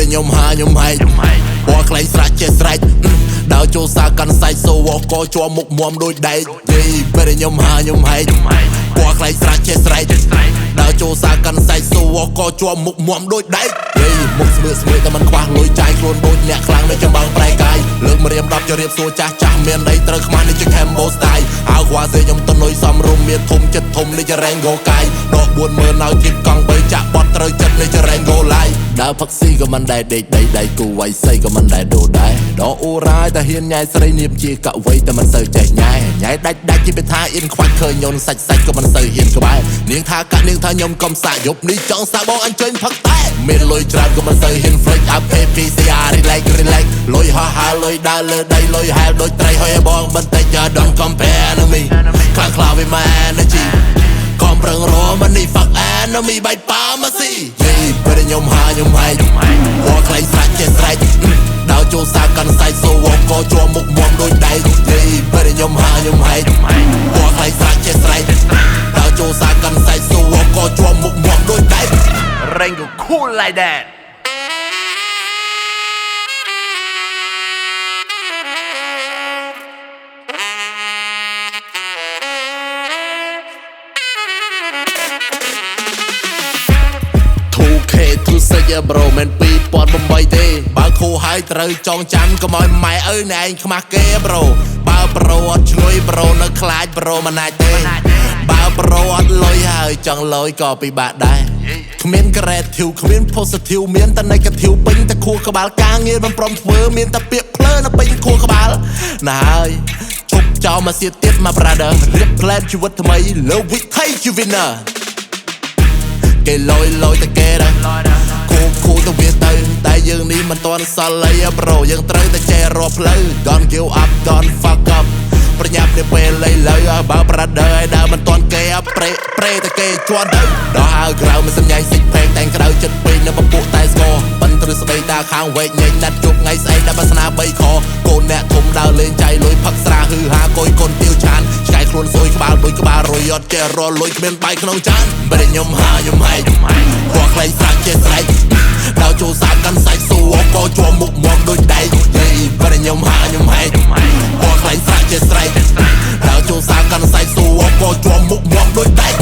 ខ្ញុំហាខ្ញុំហែកពណ៌ខ្លែងស្រាច់ចេះស្រែកដើរចូលសាកាន់សាច់សូវក៏ជាប់មុខមុំដូចដែកយីពេលខ្ញុំហាខ្ញុំហែកពណ៌ខ្លែងស្រាច់ចេះស្រែកដើរចូលសាកាន់សាច់សូវក៏ជាប់មុខមុំដូចដែកយីមុខស្មើស្មើតែមិនខ្វះលុយចាយខ្លួនដូចអ្នកខ្លាំងនៅចំបាំងប្រែកាយលើកមករៀម10ជរៀបសួរចាស់ចាស់មានដីត្រូវខ្មាស់នេះជា Cambo style អើខ្វះសេខ្ញុំទៅនុយសំរុំមានធំចិត្តធំនេះជា Rango កាយដក40000ឲ្យជីបកង់3ចាក់បត់ត្រូវចិត្តនេះជា Rango Live ដើរផឹកស៊ីក៏មិនដែរដេកដៃគូវៃស័យក៏មិនដែរដូរដែរដកអូរ៉ាយតែហ៊ានញ៉ៃស្រីនាមជាកវីតែមិនសូវចេះញ៉ៃដាច់ជាបេថាអ៊ីនខ្វាច់ឃើញញន់សាច់ក៏មិនសូវហ៊ានក្បែរនាងថាកាក់នាងថាខ្ញុំកំសាក់យប់នេះចង់សាក់បងអញ្ជើញផឹកតែមានលុយច្រើនក៏មិនសូវហ៊ាន flex up PCR relax លុយហោះហើរលុយដើរលើដីលុយហែលដូចត្រីហើយបងបន្តិច don't compare to me ខ្លាំងខ្លាវិញ my energy កុំប្រឹងរមនេះ fuck enemy បែកប៉ាមកស៊ីយីពេលខ្ញុំហាខ្ញុំហែកពណ៌ខ្លែងស្រាច់ចេះស្រែកដើរចូលសាកាន់សាច់សូវក៏ជាប់មុខមុំដូចដែកយីពេលខ្ញុំហាខ្ញុំហែកពណ៌ខ្លែងស្រាច់ចេះស្រែកដើរចូលសាកាន់សាច់សូវក៏ជាប់មុខមុំដូចដែក Rango cool like that tu saja bro មិន2008ទេបើខូហើយត្រូវចងចាំកុំឲ្យម៉ែអើយណែឯងខ្មាស់គេ bro បើប្រូអត់ឆ្ងុយ bro នៅខ្លាច bro មិនអាចទេបើប្រូអត់លុយហើយចង់លុយក៏ពិបាកដែរគ្មាន creative គ្មាន positive មានតែ negative ពេញតែខួរក្បាលការងារមិនព្រមធ្វើមានតែពាក្យភ្លើនៅពេញខួរក្បាលណាហើយជប់ចោលមកសៀតទៀតមក brother រៀប plan ជីវិតថ្មីលើវិថីជា winner គេលុយតែគេដែរគូទៅវាទៅតែយើងនេះមិនទាន់សល់អី bro យើងត្រូវតែចេះរកផ្លូវ Don't give up don't fuck up ប្រញាប់នេះពេលលៃលើបើ brother ឲ្យដើរមិនទាន់គេប្រេតែគេជន់ទៅដល់ហើក្រៅមិនសញ្ញាសិចពេកតែក្រៅចិត្តពេកនៅពពួកតែស្គរបិណ្ឌឬស្ដីតាខាងវែកញែកណាត់ជប់ថ្ងៃស្អែកដល់បាសនា3ខកូនអ្នកធំដើរលេងចៃលុយផឹកស្រាហឺហាកុយកូនទាវឆានឆ្កែខ្លួនសួយក្បាលដូចក្បាលរយអត់ចេះរលុយគ្មានបាយក្នុងចានបើខ្ញុំហាខ្ញុំហែកពណ៌ខ្លែងស្រាច់ចេះស្រែកដល់ចូលសាកាន់សាច់សួរក៏ជាប់មុខមុំដូចដែកយីបើខ្ញុំហាខ្ញុំហែកពណ៌ខ្លែងស្រាច់ចេះស្រែកដល់ចូលសាកាន់សាច់សួរក៏ជាប់មុខមុំដូចដែក